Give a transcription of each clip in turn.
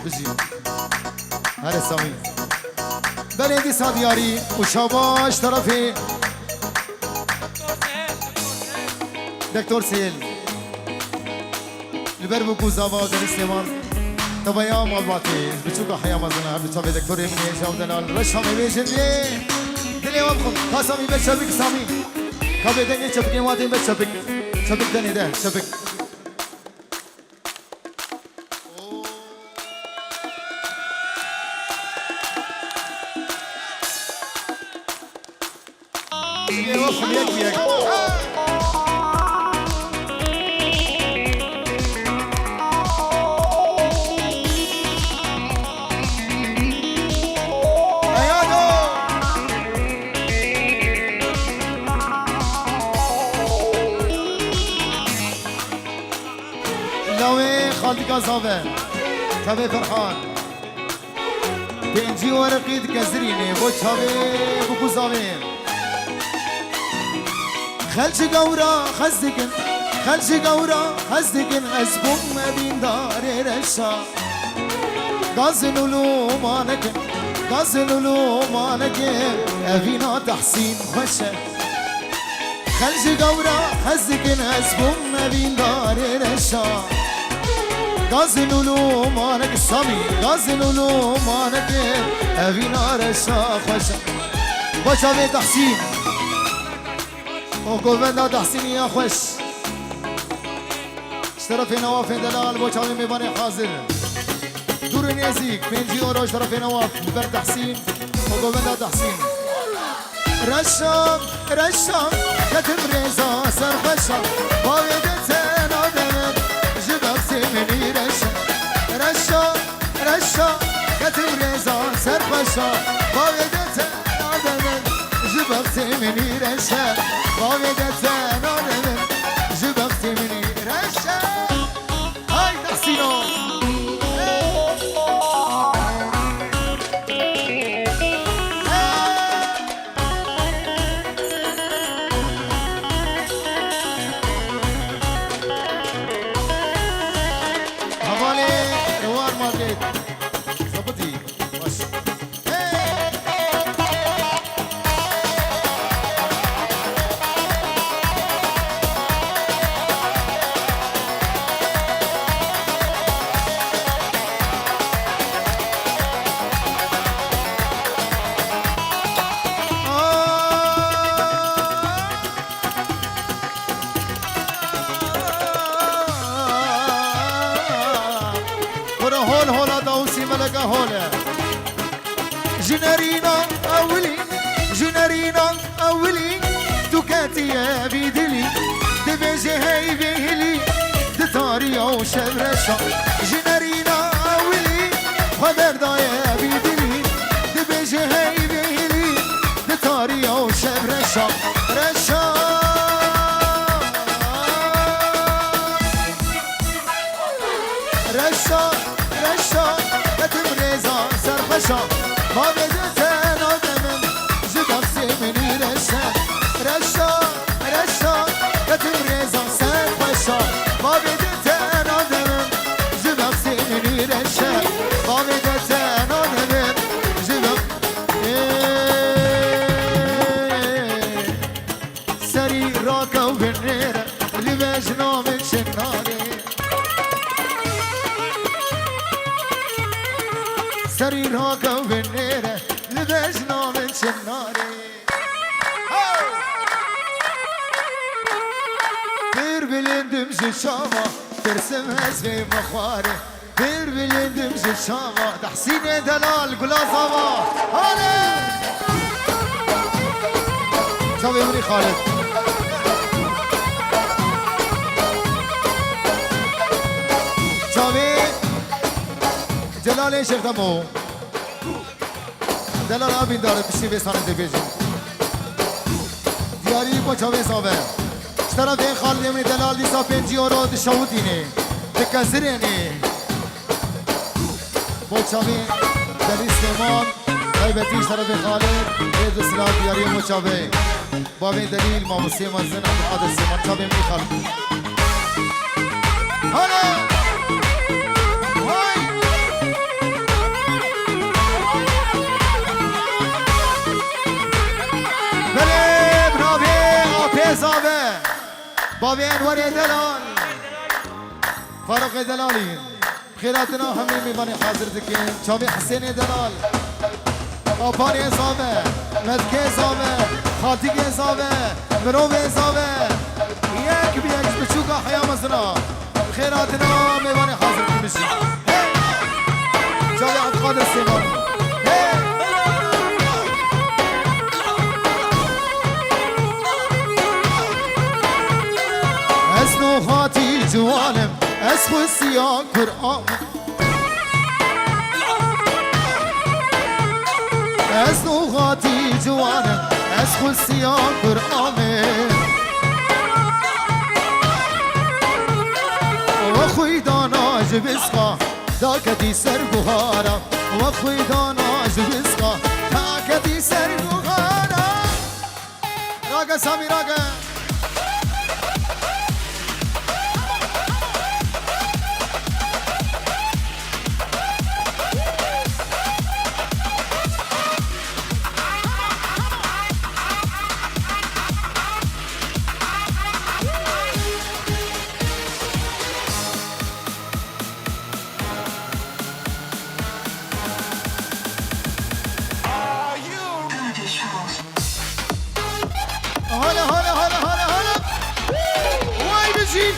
بجي هلا سامي بلدي صدياري وشاباش طرفي دكتور سيل البربو كوزابا ودني سليمان طبيا مالباتي بتشوفوا حياة مزنا بتشوفوا دكتور يمني شاو دلال رشا ميبيجن ليه دلي وابخم خاصامي بتشبك سامي كابي دني شبكي ماتي بتشبك شبك دني ده شبك دلي وابخم يكي خالد قصابة تابي فرحان بنجي ورقيد كزريني بو تابي بو قصابي خلش قورا خزدكن خلش قورا خزدكن أزبوم مدين داري رشا غازلولو مانكن غازلولو مانكن أفينا تحسين خشة خلش قورا خزدكن أزبوم مدين داري رشا غازلولو مانك سامي غازلولو مانك أفينا رشا خشا باشا تحسين وقوبنا تحسين يا خوش اشترف نواف دلال باشا ميباني حاضر دور نيزيك بنجي ورا اشترف نواف بر تحسين وقوبنا تحسين رشا رشا كتب ريزا سر خشا بايدتين آدمت جبك سمني رشا رشا رشا كتب ريزا سر خشا بايدتين آدمت جبك سمني رشا بايدتين آدمت جبك سمني رشا هاي تحسينو هولا جنرينا أولي جنرينا أولي دكاتي يا بيدلي دبجي هاي بهلي دتاري أو شبرشا جنرينا أولي خبر دا يا بيدلي دبجي هاي بهلي دتاري أو شبرشا رشا رشا رشا تمريزا سرخشا ما بدتين آدمم جبك سمني رشا رشا رشا تمريزا سرخشا ما بدتين آدمم جبك سمني رشا ما بدتين آدمم جبك سري راكا وبنيرة اللي بجنا من شناري سرير هاكا وبنيرة لبجنا من شناري بير بلندم شاما ترسم هزفي مخاري بير بلندم شاما تحسين دلال قلاصما هالي شوفي مني خالد شوفي جلال شيخ دمو دلال آبین داره بشی بسانه دبیجی دیاری با چاوه صابه اشترا به خالد یمنی دلال دیسا پنجی رو دشاوتینه دکزرینه با چاوه دلی سلیمان غیبتی اشترا به خالد رید سلال دیاری با چاوه با به دلیل ما مسیمان زن عبدالقادر سلیمان چاوه می خالد هلا بابي انور دلال فاروق دلالي خيراتنا همي ميباني حاضر دكين شابي حسين دلال آپانی زامه مدکه زامه خاتیگه زامه مروه زامه یک بیک بچوکا حیامزنا خیراتنا میوانی حاضر کنشی جاوی عبدالقادر سیمان اسنو خاتی جوانم اسخو سیان قرآن از نوغاتی جوانم از خلصیان قرآمه و خوی دانا جبسقا دا کدی سر بخارا و خوی دانا جبسقا دا کدی سر بخارا راگا سامی راگا هلا هلا هلا هلا هلا واي بجي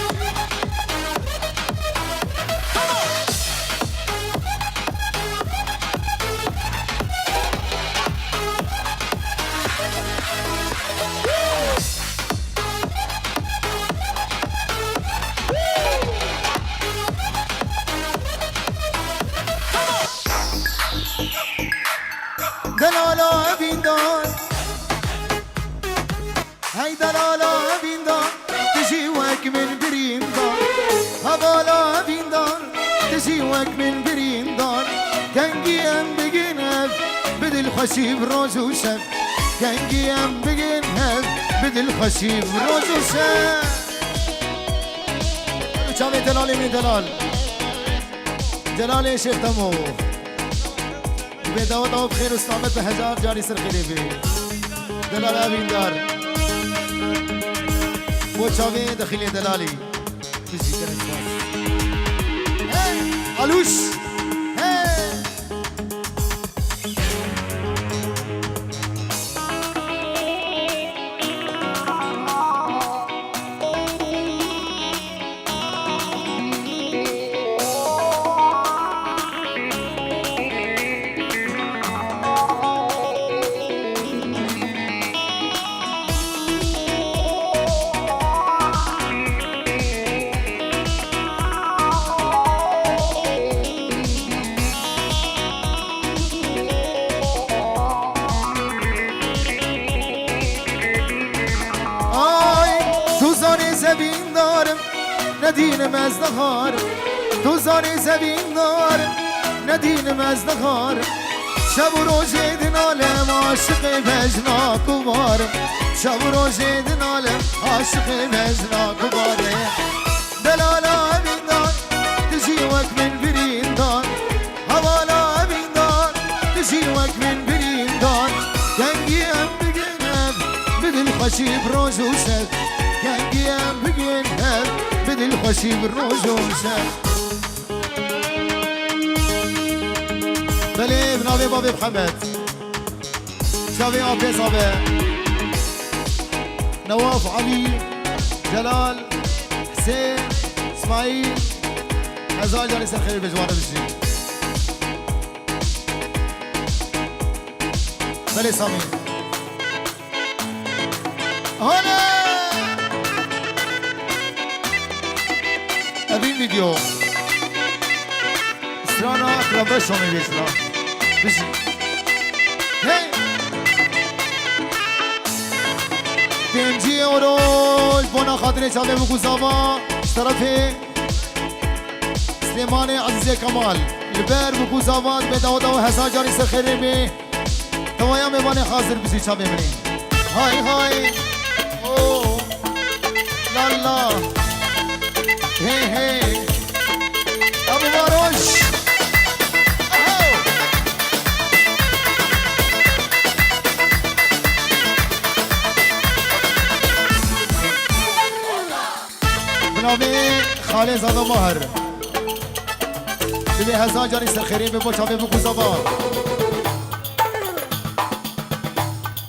دلالا بيندان هاي دلالا بيندان تجي وك من بريندان هبالا بيندان تجي وك من بريندان كنجي ام بجنب بدل خشيب روجو شب كنجي ام بجنب بدل خشيب روجو شب شامي دلالي من دلال دلالي شيخ تمو بداوت او بخير واستعمت بهزار جاري سر خليفي دلال ابين دار وشافي دخيل دلالي بيجي كانت هاي الوش هاي زبین دارم ندینم از نهار تو زانی زبین دارم ندینم از نهار شب و روز دنالم عاشق مجناک و بارم شب و روز دنالم عاشق مجناک و بارم دلالا بیندان تجی وک من بریندان حوالا بیندان تجی وک من بریندان گنگیم بگنم بدل خشیب روز و شد گنگیم بگنم بدل خشیب روز و شد بله بنابه باب محمد شاوی آبی صابه نواف علي جلال حسين اسماعيل هزار جالس الخير بجوانه بشي بله سامي هلا ابين فيديو استرانا اقرب شامي بيشنا بشي هي پنجی اوروش بنا خاطر شاده بگوزاوا طرف سلیمان عزیز کمال لبر بگوزاوا به داود و هزار جاری سخیره می توایا میوانه حاضر بسی چا بمینی های های او لا لا هی هی ابو باروش علي زادا ماهر دبي هزار جاري سرخيرين ببو شابي بكو زبان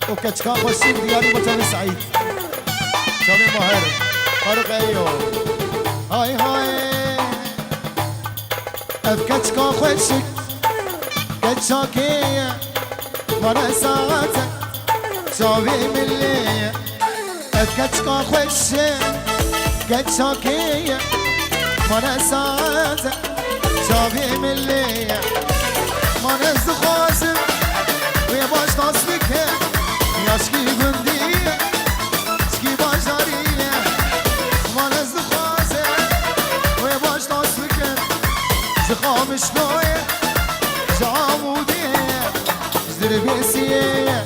وكتشكا خوشين دياري بشابي سعيد شابي ماهر فاروق ايو هاي هاي افكتشكا خوشك كتشاكية وانا ساعتك شابي ملي افكتشكا خوشك كتشاكية وانا ساعتك شابي ملي وانا زخازم ويا باش تصبك ياشكي بندي شكي باشارية وانا زخازم ويا باش تصبك زخام شنوية جعامودية زربيسية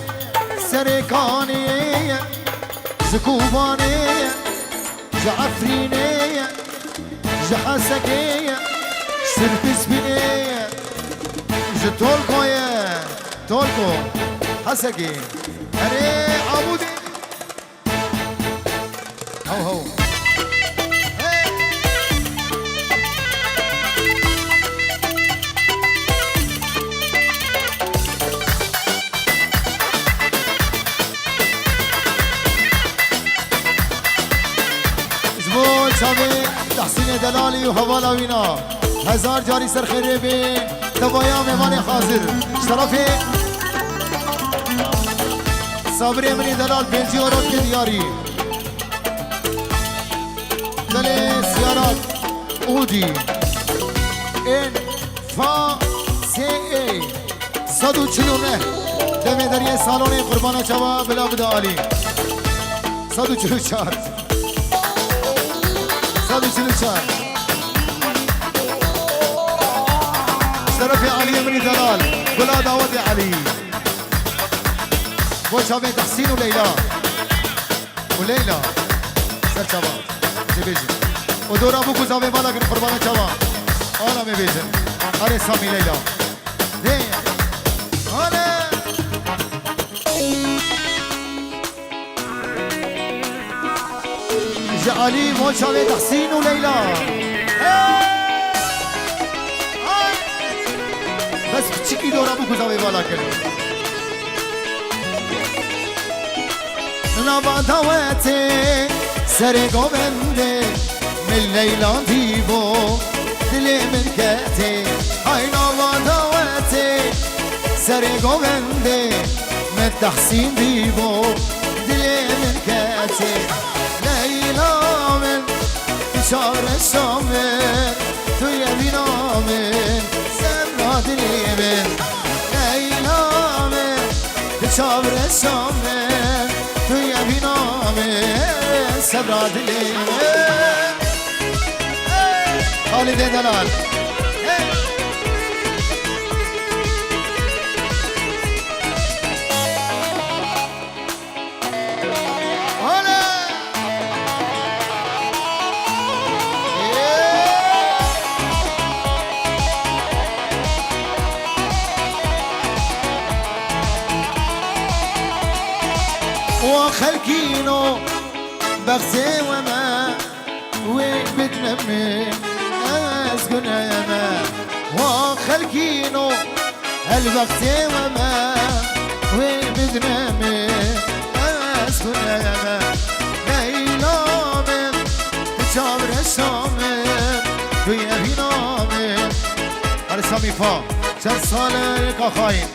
سريكانية زكوبانية جعفرينية جحسكية سربس بنية جتولكوية تولكو حسكي هري عمودي هو زبون شامي تحسين دلالي وهوالا وينا هزار جاري سر خيري بين تبايا ميماني حاضر اشترافي صابري مني دلال بنجي وروك دياري دلي سيارات اودي ان فا سي اي صدو چلونه دمه دریه سالونه قربانه چوا بلا بدالی صدو چلو چار صدو چلو چار طرفي علي مني دلال بلا داود علي وشابي تحسين وليلى سر شباب تبيجن ودور ابوكو زابي بالا كن قربانه شباب انا مبيجن اري سامي ليلى دي انا علي وشابي تحسين وليلى بس بچکی دورا بو زاوی بالا کنی نباداوته سر گوبنده من لیلا دیبو دل من کته های نباداوته سر گوبنده من تحسین دیبو دل من کته لیلا من اشار شامه توی بینامه دلیمن لیلامن چاور شامن توی بینامن صبر دلیمن خالد دلال وخلقينو بغزي وما وبتنمي اسكن يما وخلقينو البغزي وما وبتنمي اسكن يما ليلى من شامر الشامر في بينامي ارسامي فا چند ساله کاخاین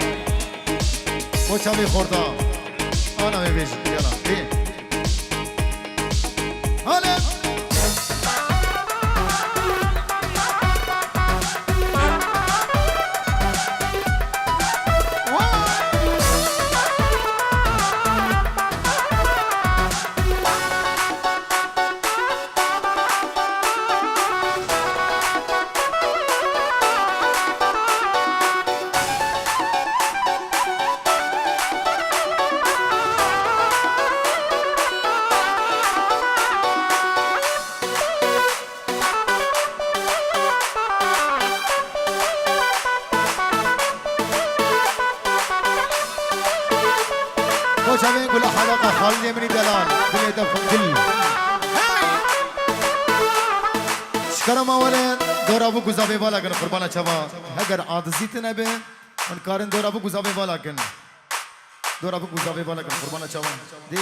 وچامی خوردا آنا میبیش یالا بی حالا وشامين كل حلقة خالد من دلال بليدكم كل شكرا ولد دور ابو گزابه بالا کن قربان چوا اگر عادزیت نبه ان کارن دور ابو گزابه بالا کن دور ابو گزابه بالا کن قربان چوا دی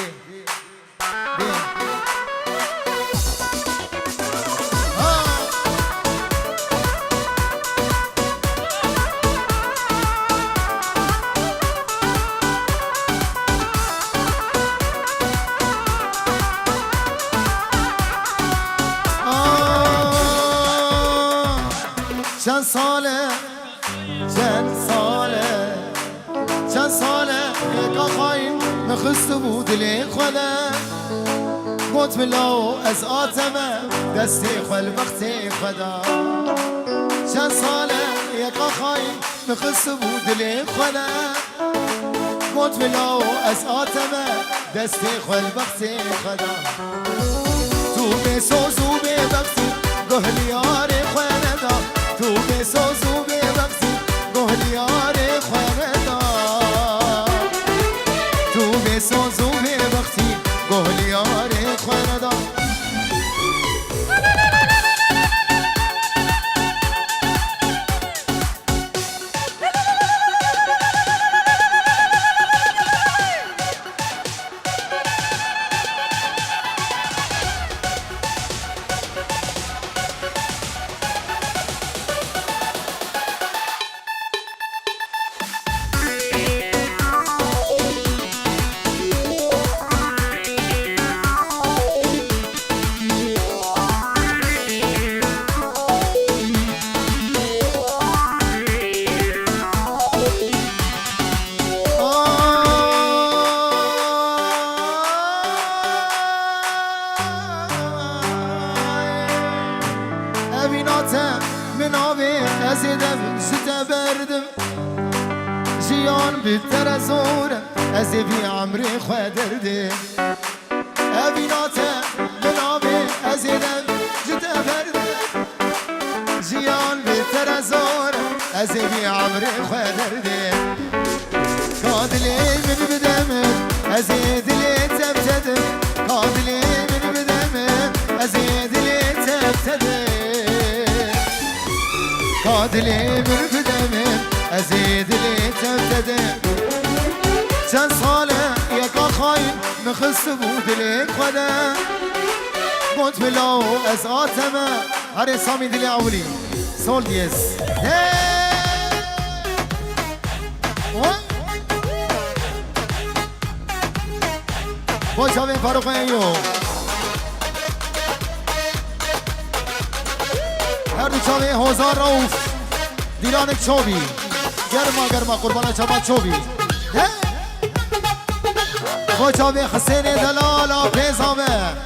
چند ساله یک آخاین مخست بود لی خوده گوت ملاو از آتمه دستی خل وقتی خدا چند ساله یک آخاین مخست بود لی خوده گوت ملاو از آتمه دستی خل وقتی خدا تو بسوزو به وقتی گهلیار خوده دا تو بسوزو به وقتی گهلیار خوده دا تو بسوزو به وقتی گهلیار خوده دا بتر زورم از بی عمری خدردم ابیناتم منامه از دم جدا بردم زیان بتر زورم از بی عمری خدردم کادلی من بدم از دلی تبتدم کادلی من بدم از دلی تبتدم کادلی من بدم از دلی تبتدم چند ساله یک آخاین مخست بود لی خوده گوت ملاو از آتمه هر سامی دلی اولی سول دیز با جاوین فاروق ایو هر دو جاوین هزار روف دیرانک چوبی گرما قربان چما چوبی با جاوی حسین دلالا پیزامه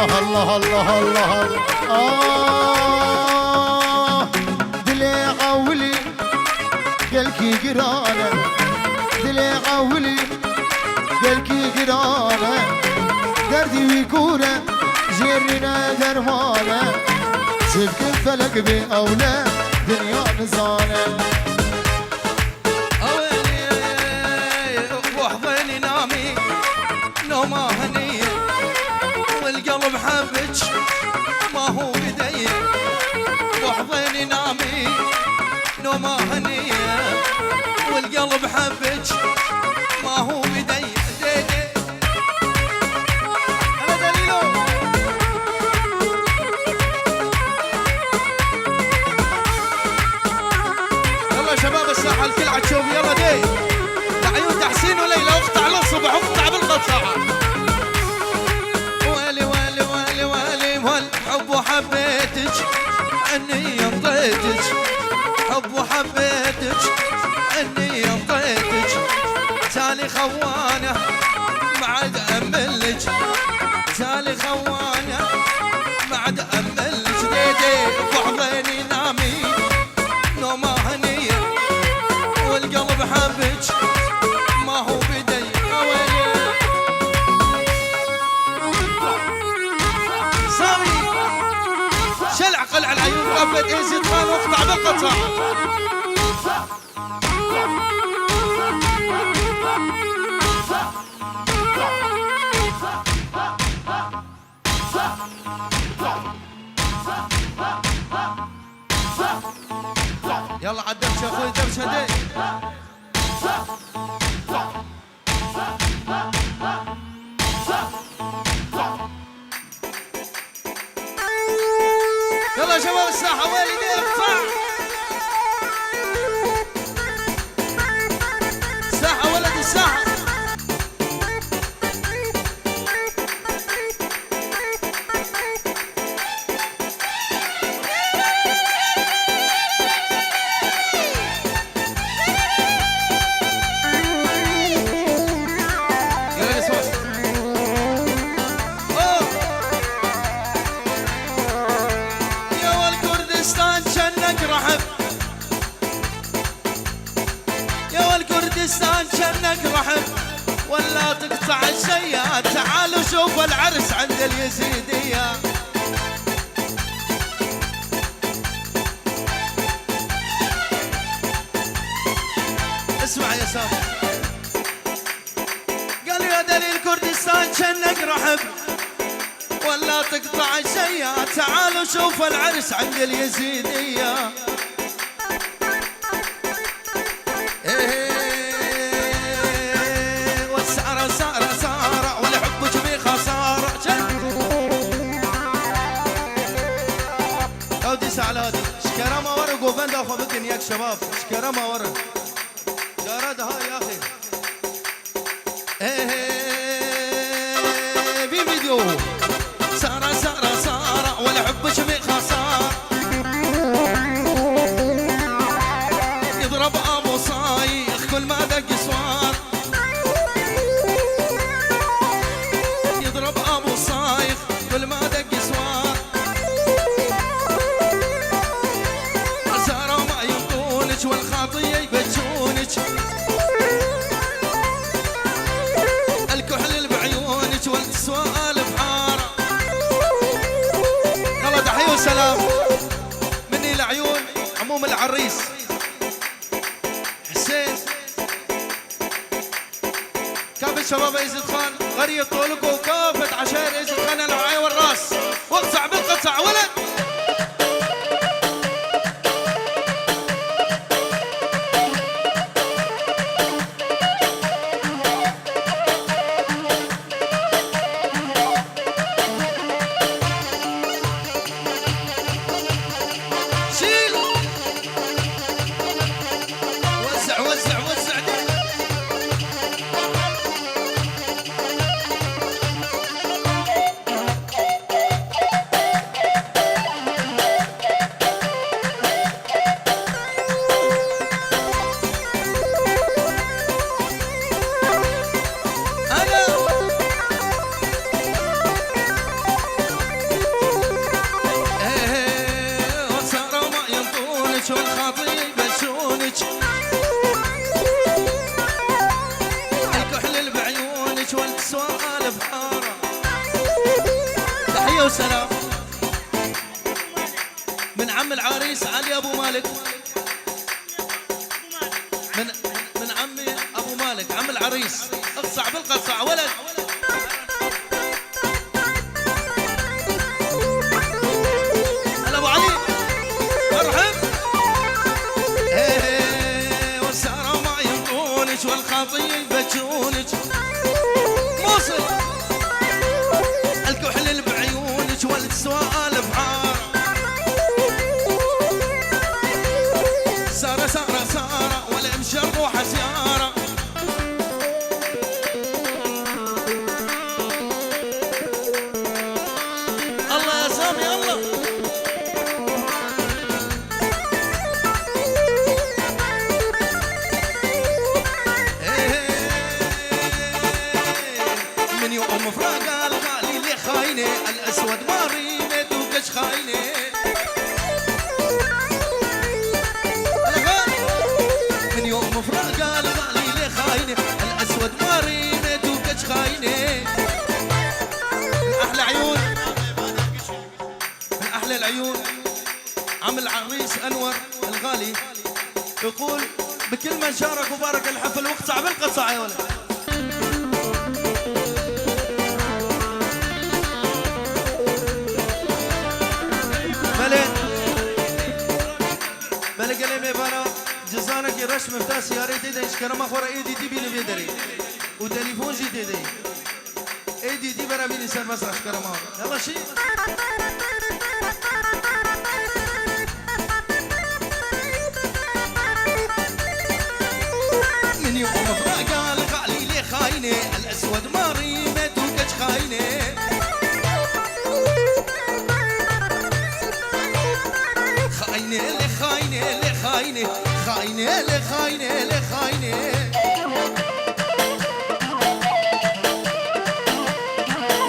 الله دلي قولي قلكي قرانه دلي قولي قلكي قرانه دردي ويكوره جيرنا درمانه شبك الفلك بأولى دنيا نزانه وحضني نامي نومه هنيه والقلب حبك ما هو بدي وحضني نامي نومه هنيه والقلب حبك ما هو بدي انا دليلو يلا شباب الساحه الكل عتشوف يلا دي لعيون تحسين وليلى اقطع على الصبح اقطع بالقطعه حب وحبيتك اني انطيتك حب وحبيتك اني انطيتك تالي خوانه ما عاد املك تالي خوانه ما عاد املك ديدي بحضني نامي نومه هنيه والقلب حبك ما هو بدي ثقافة يزيد خان واقطع بالقطع. يلا عدمش يا اخوي دمش هدي. يلا يا شباب الساحة وين ايديك ارفع. الساحة ولد الساحة. شنك رحب ولا تقطع الشيات. تعالوا شوفوا العرس عند اليزيدية. اسمع يا سامي قال يا دليل كردستان شنك رحب ولا تقطع الشيات. تعالوا شوفوا العرس عند اليزيدية. على هذه شكرا ما ورق وبندا اخو بدن ياك شباب. شكرا ما ورق جارد هاي يا اخي. في فيديو سارة سارة سارة والحب شبيك خسار. يضرب ابو صايخ كل ما دق صوار. يضرب ابو صايخ كل ما دق صوار. والخاطية يبجونك الكحل بعيونك والسؤال بحارة. يلا تحية وسلام مني لعيون عموم العريس حسين كافة شباب يزيد خان غريب طولك وكافة عشائر يزيد خان الوعي والراس. واقطع بالقطع ولد. الكحل بعيونك والسؤال بحارة. تحية وسلام من عم العريس علي ابو مالك. من عمي ابو مالك عم العريس. اقصع بالقصع ولد. هلا ابو علي مرحب. والسهرة ما ينطونك والخاطية يبجونك موصل. الكحل بعيونك والسؤال بحارة. سارة سارة سارة والامشر روحة سيارة. الله يا سامي الله. من يوم فراق الغالي اللي خاينه الاسود ما ريمت وكش خاينه. من يوم فراق الغالي اللي خاينه الاسود ما ريمت وكش خاينه. من احلى عيون من احلى العيون عم العريس انور الغالي يقول بكل من شارك وبارك الحفل واقطع بالقطع يا ولد. ملك قلبي بنا جزانك يرش مفتاس يا ريت ايدي اشكرم اخورا ايدي دي بينو بيدري وتليفون جي دي ايدي دي برا بيني سر مسرح اشكرم يلا شي من يوم فراق الغالي لي خاينه الاسود ماري ماتو كش خاينه خاينه لي خاينه لي خاينه خاينه لي خاينه لي خاينه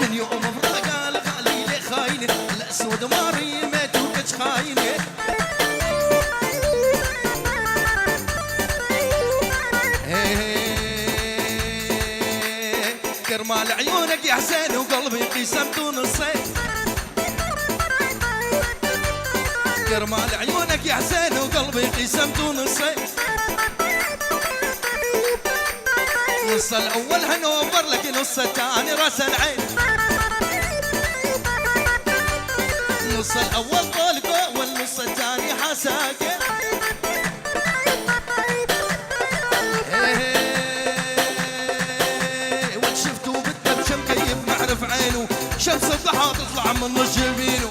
من يوم فراق الغالي لي خاينه الاسود ماري ماتو كش خاينه كرمال عيونك يا حسين وقلبي قسمته نصين كرمال عيونك يا حسين وقلبي قسمته نصين نص الاول هنوفر لك نص الثاني راس العين نص الاول طولقه والنص الثاني حساكه عينه شمس الضحى تطلع من نص جبينه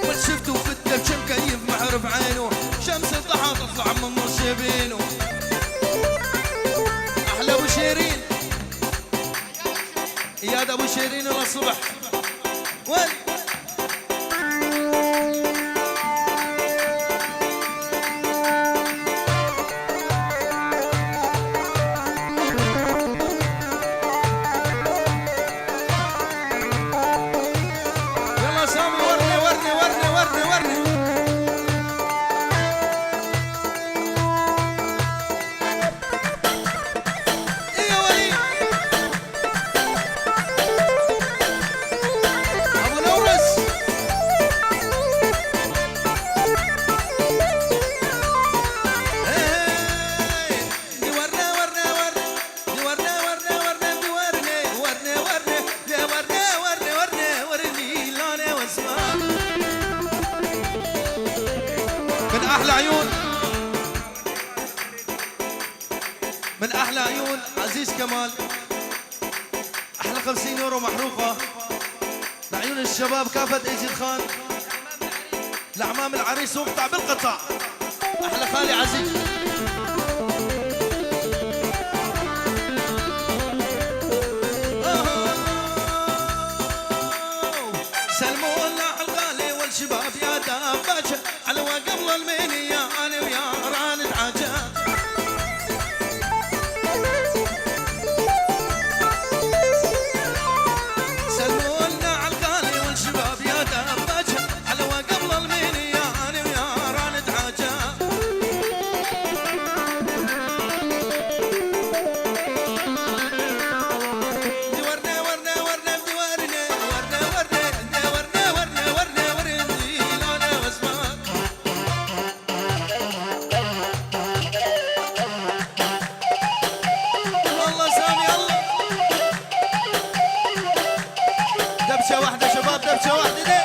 وشفته في الدبش مكيف معرف عينه شمس الضحى تطلع من نص جبينه احلى ابو شيرين اياد ابو شيرين للصبح وين احلى عيون من احلى عيون عزيز كمال احلى 50 يورو محروقه لعيون الشباب كافه ايزيد خان لعمام العريس واقطع بالقطع احلى خالي عزيز سلموا لنا على الغالي والشباب يا دابشه على قبل المنية أنا ويا ران تعجب سلموا لنا على الغالي والشباب يا دبجة على قبل المنية أنا ويا ران تعجب ورنا ورنا ورنا ورنا ورنا ورنا ورنا ورنا ورنا ورنا لانا واسمع دبشة واحدة شباب دبشة واحدة دي.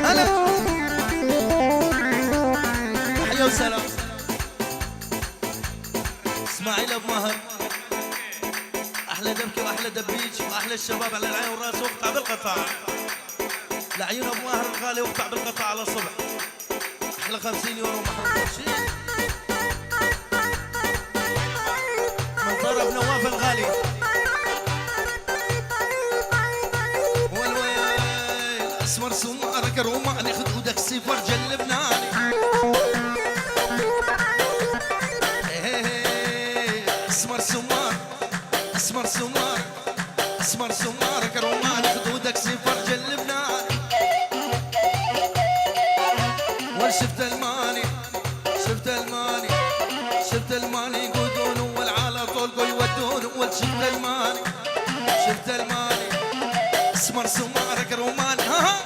هلا تحية وسلام. احلى ابو ماهر، احلى دبكه واحلى دبيج واحلى الشباب على العين والراس واقطع بالقطع. لعيون ابو ماهر الغالي واقطع بالقطع على الصبح. احلى 50 يورو محروق شيل. من طرف نواف الغالي. والويل اسمر سمارك روماني خدودك صفر جلبناني. اسمر سمار اسمر سمار اسمر سمارك روماني خدودك صفر جلبناني. وشفت الماني شفت الماني شفت الماني يقودون اول على طول يودون اول. شفت الماني شفت الماني اسمر سمارك روماني. ها